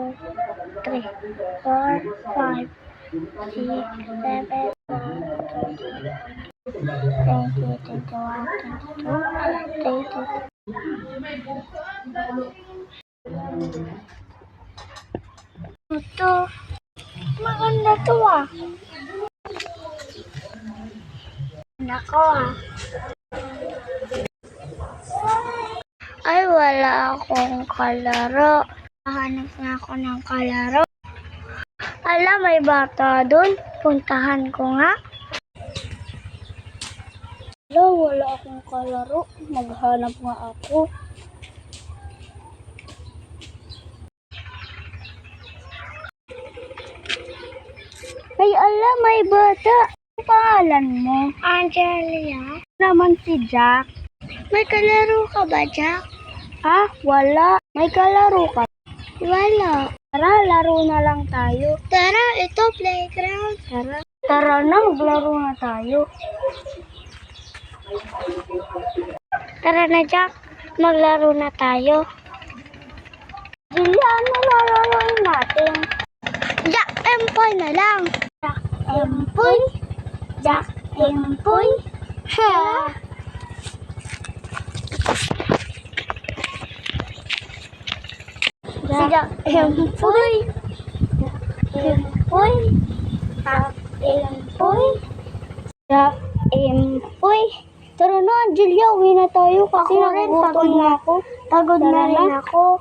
3, 4, 5, 6, 7, 20, 21, 22, 23. Ito, maganda to ah. Nako ah. Ay, wala akong kalaro. Hanap nga ako ng kalaro. Ala, may bata dun. Puntahan ko nga. Ala, wala akong kalaro. Maghanap nga ako. Ay, ala, may bata. Ang pangalan mo? Angelia. Naman si Jack. May kalaro ka ba, Jack? Ah, wala. May kalaro ka? Wala. Tara, laro na lang tayo. Tara, ito playground. Tara na, maglaro na tayo. Tara na, Jack. Maglaro na tayo. Julia, ano lalaroin natin? Jack Empoy na lang. Jack Empoy. Jack Empoy. Ha! Jack Empoy. Empoy. Jack Empoy. Jack Empoy. Tara na, Julia, uwi na tayo kasi nagugutom na ako. Pagod na rin ako.